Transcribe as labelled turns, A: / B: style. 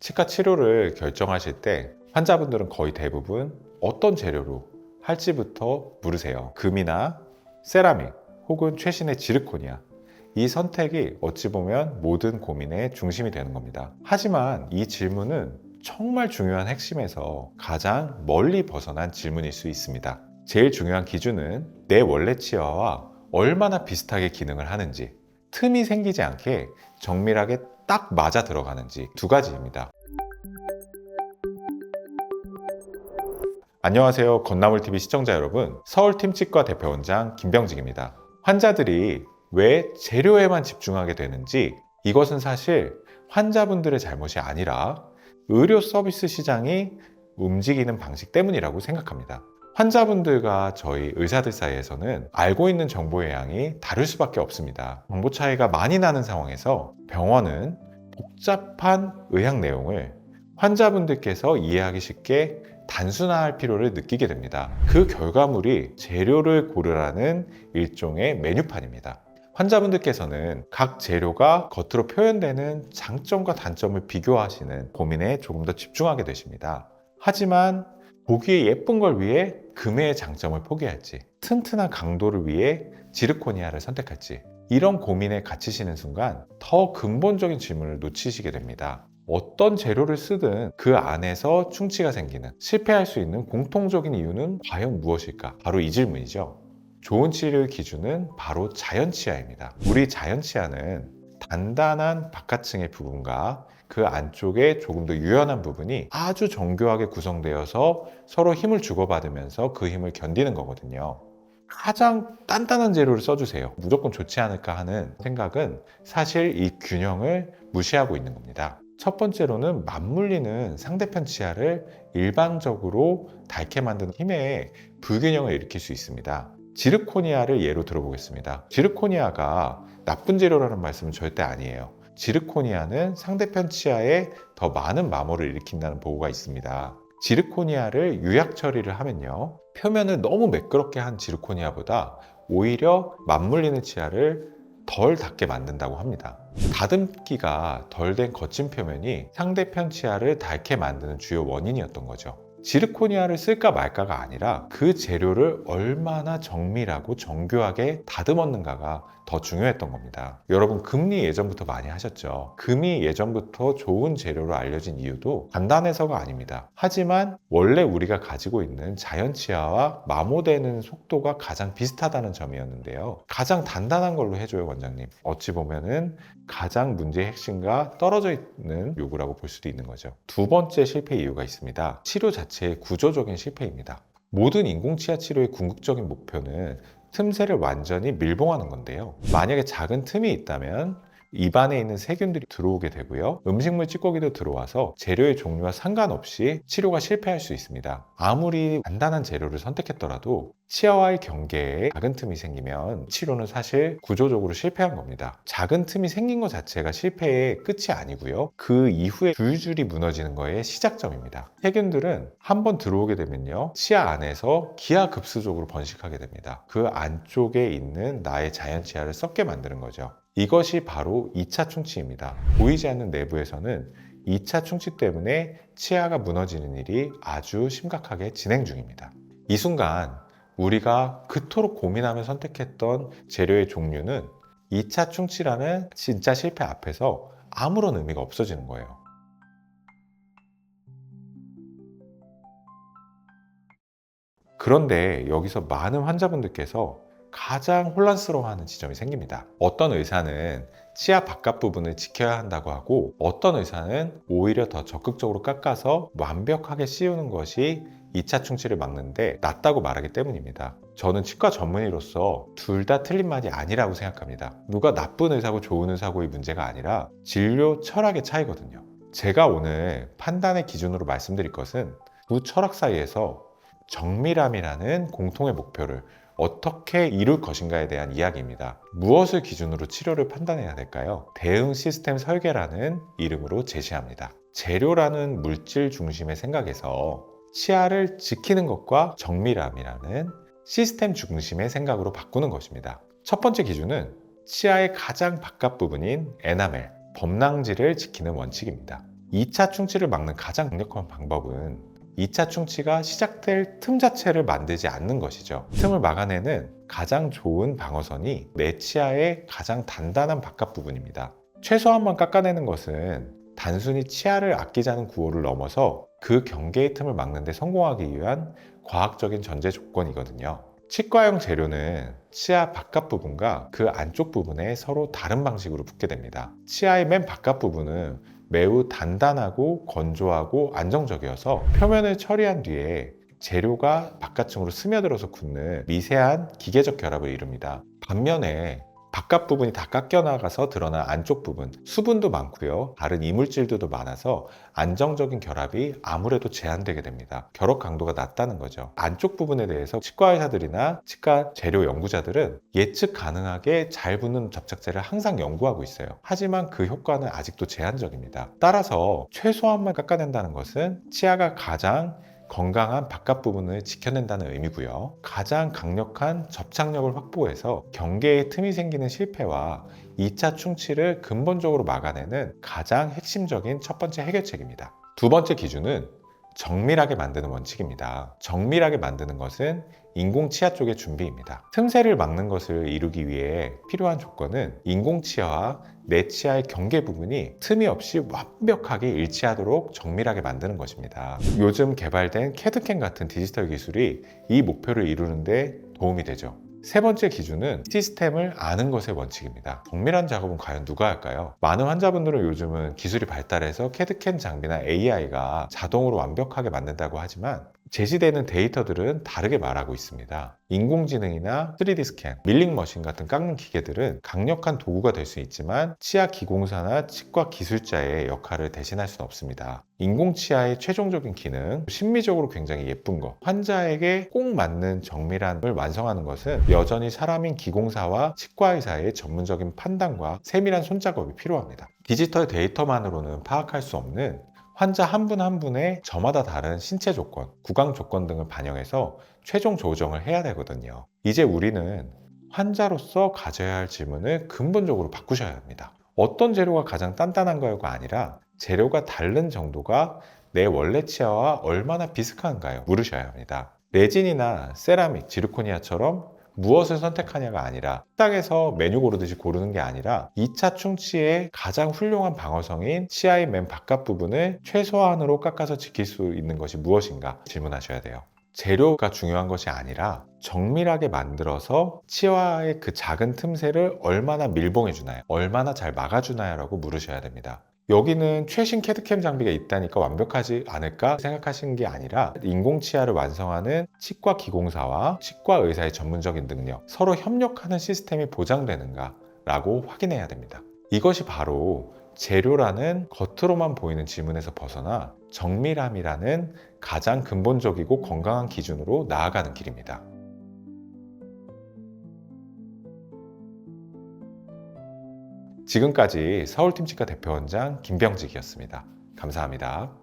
A: 치과 치료를 결정하실 때 환자분들은 거의 대부분 어떤 재료로 할지부터 물으세요. 금이나 세라믹 혹은 최신의 지르코니아. 이 선택이 어찌 보면 모든 고민의 중심이 되는 겁니다. 하지만 이 질문은 정말 중요한 핵심에서 가장 멀리 벗어난 질문일 수 있습니다. 제일 중요한 기준은 내 원래 치아와 얼마나 비슷하게 기능을 하는지, 틈이 생기지 않게 정밀하게 딱 맞아 들어가는지 두 가지입니다. 안녕하세요. 건나물TV 시청자 여러분. 서울팀치과 대표원장 김병직입니다. 환자들이 왜 재료에만 집중하게 되는지, 이것은 사실 환자분들의 잘못이 아니라 의료 서비스 시장이 움직이는 방식 때문이라고 생각합니다. 환자분들과 저희 의사들 사이에서는 알고 있는 정보의 양이 다를 수밖에 없습니다. 정보 차이가 많이 나는 상황에서 병원은 복잡한 의학 내용을 환자분들께서 이해하기 쉽게 단순화할 필요를 느끼게 됩니다. 그 결과물이 재료를 고르라는 일종의 메뉴판입니다. 환자분들께서는 각 재료가 겉으로 표현되는 장점과 단점을 비교하시는 고민에 조금 더 집중하게 되십니다. 하지만 보기에 예쁜 걸 위해 금의 장점을 포기할지, 튼튼한 강도를 위해 지르코니아를 선택할지, 이런 고민에 갇히시는 순간 더 근본적인 질문을 놓치시게 됩니다. 어떤 재료를 쓰든 그 안에서 충치가 생기는, 실패할 수 있는 공통적인 이유는 과연 무엇일까? 바로 이 질문이죠. 좋은 치료의 기준은 바로 자연치아입니다. 우리 자연치아는 단단한 바깥층의 부분과 그 안쪽에 조금 더 유연한 부분이 아주 정교하게 구성되어서 서로 힘을 주고받으면서 그 힘을 견디는 거거든요. 가장 단단한 재료를 써주세요. 무조건 좋지 않을까 하는 생각은 사실 이 균형을 무시하고 있는 겁니다. 첫 번째로는 맞물리는 상대편 치아를 일방적으로 닳게 만드는 힘의 불균형을 일으킬 수 있습니다. 지르코니아를 예로 들어보겠습니다. 지르코니아가 나쁜 재료라는 말씀은 절대 아니에요. 지르코니아는 상대편 치아에 더 많은 마모를 일으킨다는 보고가 있습니다. 지르코니아를 유약 처리를 하면요, 표면을 너무 매끄럽게 한 지르코니아보다 오히려 맞물리는 치아를 덜 닿게 만든다고 합니다. 다듬기가 덜 된 거친 표면이 상대편 치아를 닳게 만드는 주요 원인이었던 거죠. 지르코니아를 쓸까 말까가 아니라 그 재료를 얼마나 정밀하고 정교하게 다듬었는가가 더 중요했던 겁니다. 여러분, 금리 예전부터 많이 하셨죠? 금이 예전부터 좋은 재료로 알려진 이유도 간단해서가 아닙니다. 하지만 원래 우리가 가지고 있는 자연치아와 마모되는 속도가 가장 비슷하다는 점이었는데요. 가장 단단한 걸로 해줘요, 원장님. 어찌 보면은 가장 문제의 핵심과 떨어져 있는 요구라고 볼 수도 있는 거죠. 두 번째 실패 이유가 있습니다. 치료 자체의 구조적인 실패입니다. 모든 인공치아 치료의 궁극적인 목표는 틈새를 완전히 밀봉하는 건데요. 만약에 작은 틈이 있다면 입안에 있는 세균들이 들어오게 되고요. 음식물 찌꺼기도 들어와서 재료의 종류와 상관없이 치료가 실패할 수 있습니다. 아무리 간단한 재료를 선택했더라도 치아와의 경계에 작은 틈이 생기면 치료는 사실 구조적으로 실패한 겁니다. 작은 틈이 생긴 것 자체가 실패의 끝이 아니고요. 그 이후에 줄줄이 무너지는 거의 시작점입니다. 세균들은 한번 들어오게 되면요, 치아 안에서 기하급수적으로 번식하게 됩니다. 그 안쪽에 있는 나의 자연 치아를 썩게 만드는 거죠. 이것이 바로 2차 충치입니다. 보이지 않는 내부에서는 2차 충치 때문에 치아가 무너지는 일이 아주 심각하게 진행 중입니다. 이 순간 우리가 그토록 고민하며 선택했던 재료의 종류는 2차 충치라는 진짜 실패 앞에서 아무런 의미가 없어지는 거예요. 그런데 여기서 많은 환자분들께서 가장 혼란스러워하는 지점이 생깁니다. 어떤 의사는 치아 바깥 부분을 지켜야 한다고 하고, 어떤 의사는 오히려 더 적극적으로 깎아서 완벽하게 씌우는 것이 2차 충치를 막는데 낫다고 말하기 때문입니다. 저는 치과 전문의로서 둘 다 틀린 말이 아니라고 생각합니다. 누가 나쁜 의사고 좋은 의사고의 문제가 아니라 진료 철학의 차이거든요. 제가 오늘 판단의 기준으로 말씀드릴 것은 두 철학 사이에서 정밀함이라는 공통의 목표를 어떻게 이룰 것인가에 대한 이야기입니다. 무엇을 기준으로 치료를 판단해야 될까요? 대응 시스템 설계라는 이름으로 제시합니다. 재료라는 물질 중심의 생각에서 치아를 지키는 것과 정밀함이라는 시스템 중심의 생각으로 바꾸는 것입니다. 첫 번째 기준은 치아의 가장 바깥 부분인 에나멜, 범랑지를 지키는 원칙입니다. 2차 충치를 막는 가장 강력한 방법은 2차 충치가 시작될 틈 자체를 만들지 않는 것이죠. 틈을 막아내는 가장 좋은 방어선이 내 치아의 가장 단단한 바깥 부분입니다. 최소한만 깎아내는 것은 단순히 치아를 아끼자는 구호를 넘어서 그 경계의 틈을 막는 데 성공하기 위한 과학적인 전제 조건이거든요. 치과용 재료는 치아 바깥 부분과 그 안쪽 부분에 서로 다른 방식으로 붙게 됩니다. 치아의 맨 바깥 부분은 매우 단단하고 건조하고 안정적이어서 표면을 처리한 뒤에 재료가 바깥층으로 스며들어서 굳는 미세한 기계적 결합을 이룹니다. 반면에 바깥 부분이 다 깎여 나가서 드러난 안쪽 부분, 수분도 많고요. 다른 이물질들도 많아서 안정적인 결합이 아무래도 제한되게 됩니다. 결합 강도가 낮다는 거죠. 안쪽 부분에 대해서 치과 의사들이나 치과 재료 연구자들은 예측 가능하게 잘 붙는 접착제를 항상 연구하고 있어요. 하지만 그 효과는 아직도 제한적입니다. 따라서 최소한만 깎아낸다는 것은 치아가 가장 건강한 바깥 부분을 지켜낸다는 의미고요. 가장 강력한 접착력을 확보해서 경계에 틈이 생기는 실패와 2차 충치를 근본적으로 막아내는 가장 핵심적인 첫 번째 해결책입니다. 두 번째 기준은 정밀하게 만드는 원칙입니다. 정밀하게 만드는 것은 인공치아 쪽의 준비입니다. 틈새를 막는 것을 이루기 위해 필요한 조건은 인공치아와 내 치아의 경계 부분이 틈이 없이 완벽하게 일치하도록 정밀하게 만드는 것입니다. 요즘 개발된 캐드캠 같은 디지털 기술이 이 목표를 이루는 데 도움이 되죠. 세 번째 기준은 시스템을 아는 것의 원칙입니다. 정밀한 작업은 과연 누가 할까요? 많은 환자분들은 요즘은 기술이 발달해서 캐드캠 장비나 AI가 자동으로 완벽하게 만든다고 하지만 제시되는 데이터들은 다르게 말하고 있습니다. 인공지능이나 3D 스캔, 밀링 머신 같은 깎는 기계들은 강력한 도구가 될 수 있지만 치아 기공사나 치과 기술자의 역할을 대신할 수는 없습니다. 인공치아의 최종적인 기능, 심미적으로 굉장히 예쁜 거, 환자에게 꼭 맞는 정밀함을 완성하는 것은 여전히 사람인 기공사와 치과의사의 전문적인 판단과 세밀한 손작업이 필요합니다. 디지털 데이터만으로는 파악할 수 없는 환자 한 분 한 분의 저마다 다른 신체 조건, 구강 조건 등을 반영해서 최종 조정을 해야 되거든요. 이제 우리는 환자로서 가져야 할 질문을 근본적으로 바꾸셔야 합니다. 어떤 재료가 가장 단단한가요가 아니라 재료가 다른 정도가 내 원래 치아와 얼마나 비슷한가요? 물으셔야 합니다. 레진이나 세라믹, 지르코니아처럼 무엇을 선택하냐가 아니라 식당에서 메뉴 고르듯이 고르는 게 아니라 2차 충치의 가장 훌륭한 방어성인 치아의 맨 바깥 부분을 최소한으로 깎아서 지킬 수 있는 것이 무엇인가 질문하셔야 돼요. 재료가 중요한 것이 아니라 정밀하게 만들어서 치아의 그 작은 틈새를 얼마나 밀봉해 주나요? 얼마나 잘 막아주나요? 라고 물으셔야 됩니다. 여기는 최신 캐드캠 장비가 있다니까 완벽하지 않을까 생각하시는 게 아니라 인공치아를 완성하는 치과 기공사와 치과 의사의 전문적인 능력, 서로 협력하는 시스템이 보장되는가 라고 확인해야 됩니다. 이것이 바로 재료라는 겉으로만 보이는 질문에서 벗어나 정밀함이라는 가장 근본적이고 건강한 기준으로 나아가는 길입니다. 지금까지 서울팀치과 대표원장 김병직이었습니다. 감사합니다.